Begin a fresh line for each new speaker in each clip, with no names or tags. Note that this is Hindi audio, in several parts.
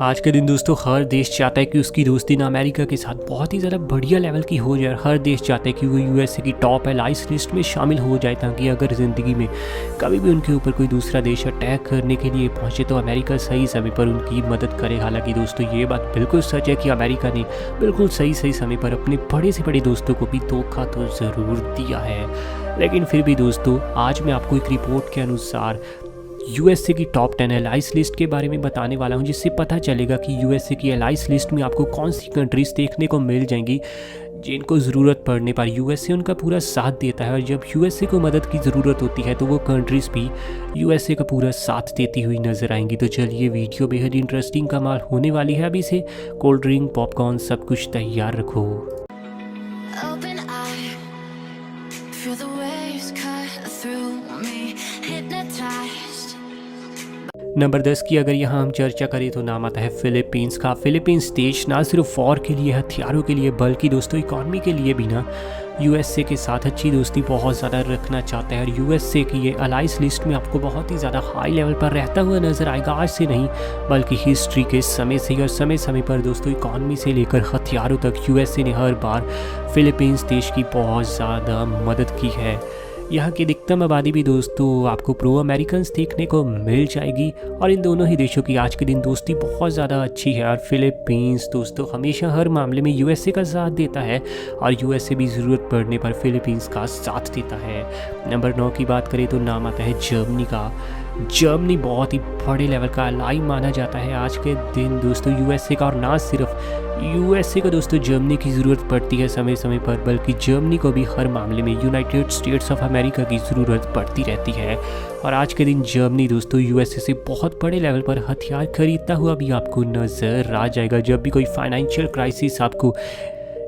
आज के दिन दोस्तों हर देश चाहता है कि उसकी दोस्ती ना अमेरिका के साथ बहुत ही ज़्यादा बढ़िया लेवल की हो जाए। हर देश चाहता है कि वो यूएसए की टॉप एलाइज लिस्ट में शामिल हो जाए, ताकि अगर ज़िंदगी में कभी भी उनके ऊपर कोई दूसरा देश अटैक करने के लिए पहुंचे तो अमेरिका सही समय पर उनकी मदद करे। हालांकि दोस्तों ये बात बिल्कुल सच है कि अमेरिका ने बिल्कुल सही समय पर अपने बड़े से बड़े दोस्तों को भी धोखा तो ज़रूर दिया है। लेकिन फिर भी दोस्तों आज मैं आपको एक रिपोर्ट के अनुसार यूएसए की टॉप 10 एलाइज लिस्ट के बारे में बताने वाला हूं, जिससे पता चलेगा कि यूएसए की एलाइज लिस्ट में आपको कौन सी कंट्रीज़ देखने को मिल जाएंगी जिनको ज़रूरत पड़ने पर यूएसए उनका पूरा साथ देता है। और जब यूएसए को मदद की ज़रूरत होती है तो वो कंट्रीज़ भी यूएसए का पूरा साथ देती हुई नज़र आएंगी। तो चलिए वीडियो बेहद इंटरेस्टिंग कमाल होने वाली है। अभी से कोल्ड ड्रिंक, पॉपकॉर्न सब कुछ तैयार रखो।
Open eye, feel the waves cut through me, hypnotized.
Number 10 की अगर यहाँ हम चर्चा करें तो नाम आता है फिलीपींस का। फिलीपींस देश ना सिर्फ वॉर के लिए, हथियारों के लिए, बल्कि दोस्तों इकॉनमी के लिए भी ना यूएसए के साथ अच्छी दोस्ती बहुत ज़्यादा रखना चाहता है। और यूएसए की ये अलाइज लिस्ट में आपको बहुत ही ज़्यादा हाई लेवल पर रहता हुआ नज़र आएगा। आज से नहीं बल्कि हिस्ट्री के समय से, और समय समय पर दोस्तों इकॉनमी से लेकर हथियारों तक यूएसए ने हर बार फिलीपींस देश की बहुत ज़्यादा मदद की है। यहाँ की अधिकतम आबादी भी दोस्तों आपको प्रो अमेरिकन्स देखने को मिल जाएगी। और इन दोनों ही देशों की आज के दिन दोस्ती बहुत ज़्यादा अच्छी है। और फिलीपींस दोस्तों हमेशा हर मामले में यूएसए का साथ देता है, और यूएसए भी ज़रूरत पड़ने पर फिलीपींस का साथ देता है। नंबर 9 की बात करें तो नाम आता है जर्मनी का। जर्मनी बहुत ही बड़े लेवल का अलाई माना जाता है आज के दिन दोस्तों यूएसए का। और ना सिर्फ यूएसए को दोस्तों जर्मनी की ज़रूरत पड़ती है समय समय पर, बल्कि जर्मनी को भी हर मामले में यूनाइटेड स्टेट्स ऑफ अमेरिका की ज़रूरत पड़ती रहती है। और आज के दिन जर्मनी दोस्तों यूएसए से बहुत बड़े लेवल पर हथियार खरीदता हुआ भी आपको नज़र आ जाएगा। जब भी कोई फाइनेंशियल क्राइसिस आपको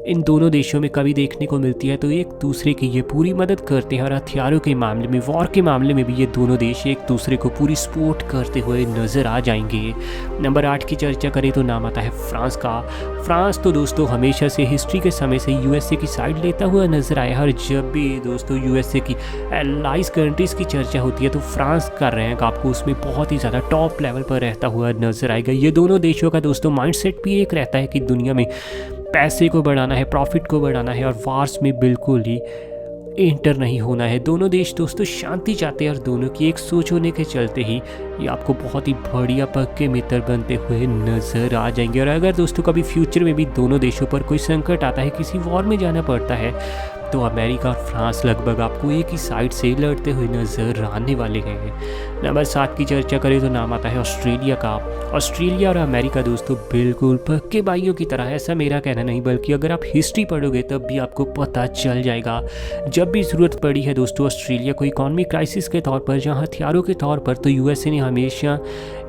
इन दोनों देशों में कभी देखने को मिलती है तो एक दूसरे की ये पूरी मदद करते हैं। और हथियारों के मामले में, वॉर के मामले में भी ये दोनों देश एक दूसरे को पूरी सपोर्ट करते हुए नज़र आ जाएंगे। नंबर 8 की चर्चा करें तो नाम आता है फ्रांस का। फ्रांस तो दोस्तों हमेशा से हिस्ट्री के समय से यूएसए की साइड लेता हुआ नज़र आया है। और जब भी दोस्तों यूएसए की एलाइज कंट्रीज़ की चर्चा होती है तो फ्रांस का रैंक आपको उसमें बहुत ही ज़्यादा टॉप लेवल पर रहता हुआ नज़र आएगा। ये दोनों देशों का दोस्तों माइंडसेट भी एक रहता है कि दुनिया में पैसे को बढ़ाना है, प्रॉफिट को बढ़ाना है, और वार्स में बिल्कुल ही इंटर नहीं होना है। दोनों देश दोस्तों शांति चाहते हैं, और दोनों की एक सोच होने के चलते ही ये आपको बहुत ही बढ़िया पक्के मित्र बनते हुए नज़र आ जाएंगे। और अगर दोस्तों कभी फ्यूचर में भी दोनों देशों पर कोई संकट आता है, किसी वॉर में जाना पड़ता है, तो अमेरिका और फ्रांस लगभग आपको एक ही साइड से लड़ते हुए नज़र आने वाले हैं। नंबर 7 की चर्चा करें तो नाम आता है ऑस्ट्रेलिया का। ऑस्ट्रेलिया और अमेरिका दोस्तों बिल्कुल पक्के भाइयों की तरह है, ऐसा मेरा कहना नहीं, बल्कि अगर आप हिस्ट्री पढ़ोगे तब भी आपको पता चल जाएगा। जब भी ज़रूरत पड़ी है दोस्तों ऑस्ट्रेलिया को इकॉनमी क्राइसिस के तौर पर, जहाँ हथियारों के तौर पर, तो यूएसए ने हमेशा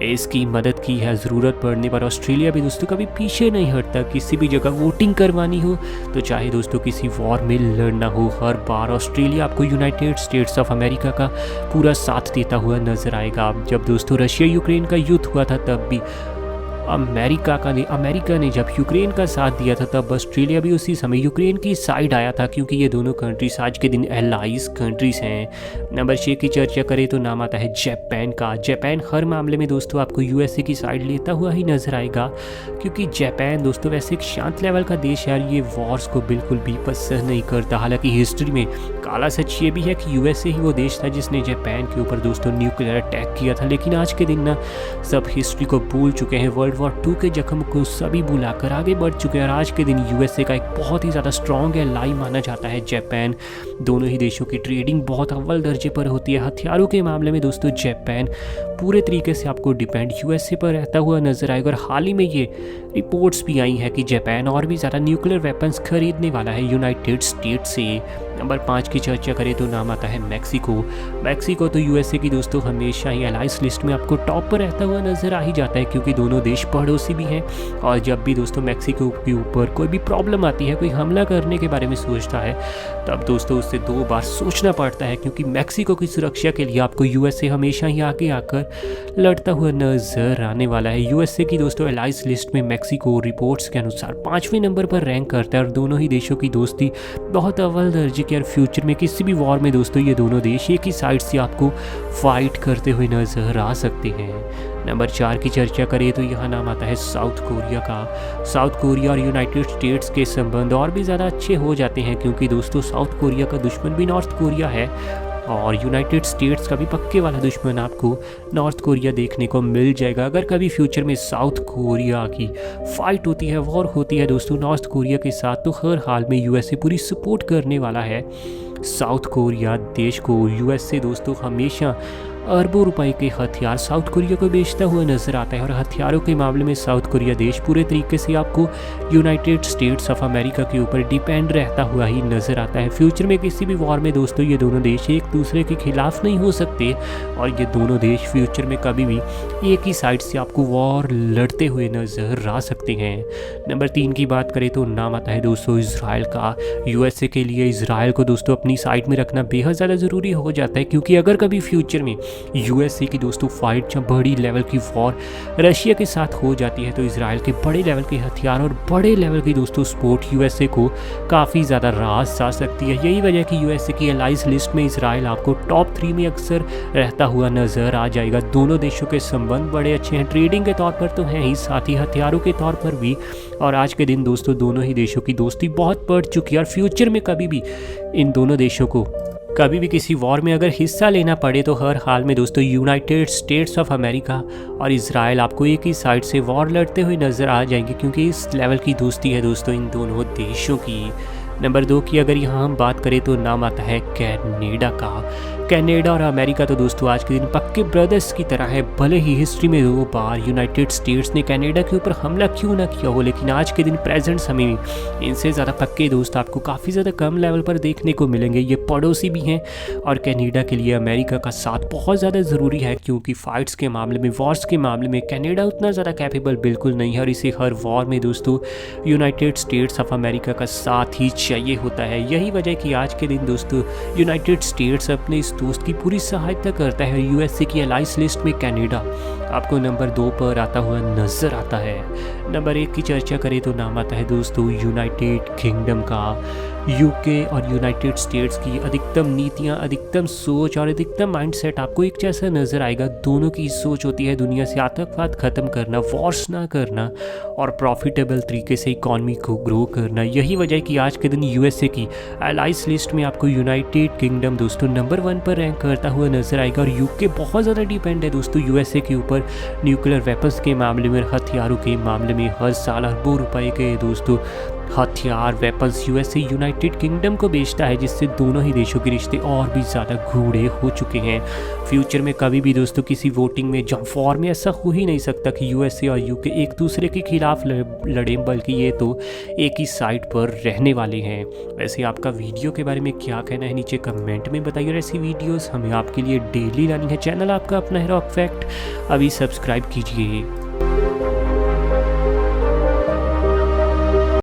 इसकी मदद की है। ज़रूरत पड़ने पर ऑस्ट्रेलिया भी दोस्तों कभी पीछे नहीं हटता। किसी भी जगह वोटिंग करवानी हो तो चाहे दोस्तों किसी वॉर में लड़ना हो, हर बार ऑस्ट्रेलिया आपको यूनाइटेड स्टेट्स ऑफ अमेरिका का पूरा साथ देता हुआ नज़र आएगा। जब दोस्तों रशिया यूक्रेन का युद्ध हुआ था तब भी अमेरिका ने जब यूक्रेन का साथ दिया था, तब ऑस्ट्रेलिया भी उसी समय यूक्रेन की साइड आया था, क्योंकि ये दोनों कंट्रीज आज के दिन एलाइज कंट्रीज हैं। नंबर 6 की चर्चा करें तो नाम आता है जापान का। जापान हर मामले में दोस्तों आपको यूएसए की साइड लेता हुआ ही नज़र आएगा, क्योंकि जापान दोस्तों वैसे एक शांत लेवल का देश है और ये वॉर्स को बिल्कुल भी पसंद नहीं करता। हालांकि हिस्ट्री में काला सच ये भी है कि यूएसए ही वो देश था जिसने जापान के ऊपर दोस्तों न्यूक्लियर अटैक किया था। लेकिन आज के दिन ना सब हिस्ट्री को भूल चुके हैं, वर्ल्ड वॉर 2 के जख्म को सभी भुलाकर आगे बढ़ चुके हैं। और आज के दिन यूएसए का एक बहुत ही ज़्यादा स्ट्रॉन्ग एलाई माना जाता है जापान। दोनों ही देशों की ट्रेडिंग बहुत अव्वल दर्जे पर होती है। हथियारों के मामले में दोस्तों जापान पूरे तरीके से आपको डिपेंड यूएसए पर रहता हुआ नजर आएगा। और हाल ही में ये रिपोर्ट्स भी आई हैं कि जापान और भी ज़्यादा न्यूक्लियर वेपन्स खरीदने वाला है यूनाइटेड स्टेट्स से। नंबर 5 की चर्चा करें तो नाम आता है मैक्सिको। मैक्सिको तो यूएसए की दोस्तों हमेशा ही अलाइंस लिस्ट में आपको टॉप पर रहता हुआ नजर आ ही जाता है, क्योंकि दोनों देश पड़ोसी भी हैं। और जब भी दोस्तों मैक्सिको के ऊपर कोई भी प्रॉब्लम आती है, कोई हमला करने के बारे में सोचता है, तब दोस्तों उससे 2 बार सोचना पड़ता है, क्योंकि मैक्सिको की सुरक्षा के लिए आपको यूएसए हमेशा ही आगे आकर पर लड़ता हुआ नजर आने वाला है। यूएसए की दोस्तों एलाइज लिस्ट में मैक्सिको रिपोर्ट्स के अनुसार 5वें नंबर पर रैंक करता है और दोनों ही देशों की दोस्ती बहुत अव्वल दर्जे की। और फ्यूचर में किसी भी वॉर में दोस्तों ये दोनों देश एक ही साइड से आपको फाइट करते हुए नजर आ सकते हैं। नंबर 4 की चर्चा करें तो यहाँ नाम आता है साउथ कोरिया का। साउथ कोरिया और यूनाइटेड स्टेट्स के संबंध और भी ज़्यादा अच्छे हो जाते हैं क्योंकि दोस्तों साउथ कोरिया का दुश्मन भी नॉर्थ कोरिया है और यूनाइटेड स्टेट्स का भी पक्के वाला दुश्मन आपको नॉर्थ कोरिया देखने को मिल जाएगा। अगर कभी फ्यूचर में साउथ कोरिया की फाइट होती है, वॉर होती है दोस्तों नॉर्थ कोरिया के साथ, तो हर हाल में यूएसए पूरी सपोर्ट करने वाला है साउथ कोरिया देश को। यूएसए दोस्तों हमेशा अरबों रुपए के हथियार साउथ कोरिया को बेचता हुआ नजर आता है और हथियारों के मामले में साउथ कोरिया देश पूरे तरीके से आपको यूनाइटेड स्टेट्स ऑफ अमेरिका के ऊपर डिपेंड रहता हुआ ही नजर आता है। फ्यूचर में किसी भी वॉर में दोस्तों ये दोनों देश एक दूसरे के खिलाफ नहीं हो सकते और ये दोनों देश फ्यूचर में कभी भी एक ही साइड से आपको वॉर लड़ते हुए नजर आ सकते हैं। नंबर 3 की बात करें तो नाम आता है दोस्तों इसराइल का। यूएसए के लिए इसराइल को दोस्तों अपनी साइड में रखना बेहद ज़्यादा ज़रूरी हो जाता है क्योंकि अगर कभी फ्यूचर में यूएसए की दोस्तों फाइट जब बड़ी लेवल की वॉर रशिया के साथ हो जाती है तो इसराइल के बड़े लेवल के हथियार और बड़े लेवल की दोस्तों सपोर्ट यूएसए को काफ़ी ज़्यादा रास जा सकती है। यही वजह कि यूएसए की एलाइज लिस्ट में इसराइल आपको टॉप 3 में अक्सर रहता हुआ नजर आ जाएगा। दोनों देशों के संबंध बड़े अच्छे हैं, ट्रेडिंग के तौर पर तो हैं ही, साथ ही हथियारों के तौर पर भी। और आज के दिन दोस्तों दोनों ही देशों की दोस्ती बहुत बढ़ चुकी है और फ्यूचर में कभी भी इन दोनों देशों को कभी भी किसी वॉर में अगर हिस्सा लेना पड़े तो हर हाल में दोस्तों यूनाइटेड स्टेट्स ऑफ अमेरिका और इसराइल आपको एक ही साइड से वॉर लड़ते हुए नजर आ जाएंगे क्योंकि इस लेवल की दोस्ती है दोस्तों इन दोनों देशों की। नंबर 2 की अगर यहाँ हम बात करें तो नाम आता है कनाडा का। कनाडा और अमेरिका तो दोस्तों आज के दिन पक्के ब्रदर्स की तरह है। भले ही हिस्ट्री में 2 बार यूनाइटेड स्टेट्स ने कनाडा के ऊपर हमला क्यों ना किया हो, लेकिन आज के दिन प्रेजेंट समय में इनसे ज़्यादा पक्के दोस्त आपको काफ़ी ज़्यादा कम लेवल पर देखने को मिलेंगे। ये पड़ोसी भी हैं और कनाडा के लिए अमेरिका का साथ बहुत ज़्यादा ज़रूरी है क्योंकि फाइट्स के मामले में, वॉर्स के मामले में कनाडा उतना ज़्यादा कैपेबल बिल्कुल नहीं है और इसे हर वॉर में दोस्तों यूनाइटेड स्टेट्स ऑफ अमेरिका का साथ ही चाहिए होता है। यही वजह कि आज के दिन दोस्तों यूनाइटेड स्टेट्स अपने इस दोस्त की पूरी सहायता करता है। यूएसए की एलाइज लिस्ट में कनाडा आपको नंबर 2 पर आता हुआ नजर आता है। नंबर 1 की चर्चा करें तो नाम आता है दोस्तों यूनाइटेड किंगडम का। यूके और यूनाइटेड स्टेट्स की अधिकतम नीतियां, अधिकतम सोच और अधिकतम माइंडसेट आपको एक जैसा नजर आएगा। दोनों की सोच होती है दुनिया से आतंकवाद खत्म करना, वॉर्स ना करना और प्रॉफिटेबल तरीके से इकॉनमी को ग्रो करना। यही वजह है कि आज के दिन यूएसए की एलाइज लिस्ट में आपको यूनाइटेड किंगडम दोस्तों नंबर 1 पर रैंक करता हुआ नजर आएगा और यूके बहुत ज़्यादा डिपेंड है दोस्तों यूएसए के ऊपर न्यूक्लियर वेपन्स के मामले में, हथियारों के मामले में। हर साल अरबों रुपए के दोस्तों हथियार वेपन्स यूएसए यूनाइटेड किंगडम को बेचता है जिससे दोनों ही देशों के रिश्ते और भी ज़्यादा गूढ़े हो चुके हैं। फ्यूचर में कभी भी दोस्तों किसी वोटिंग में जंप वॉर में ऐसा हो ही नहीं सकता कि यूएसए और यूके एक दूसरे के खिलाफ लड़ें, बल्कि ये तो एक ही साइड पर रहने वाले हैं। वैसे आपका वीडियो के बारे में क्या कहना है नीचे कमेंट में बताइए और ऐसी वीडियोज़ हमें आपके लिए डेली लानी है। चैनल आपका अपना है रॉक फैक्ट, अभी सब्सक्राइब कीजिए।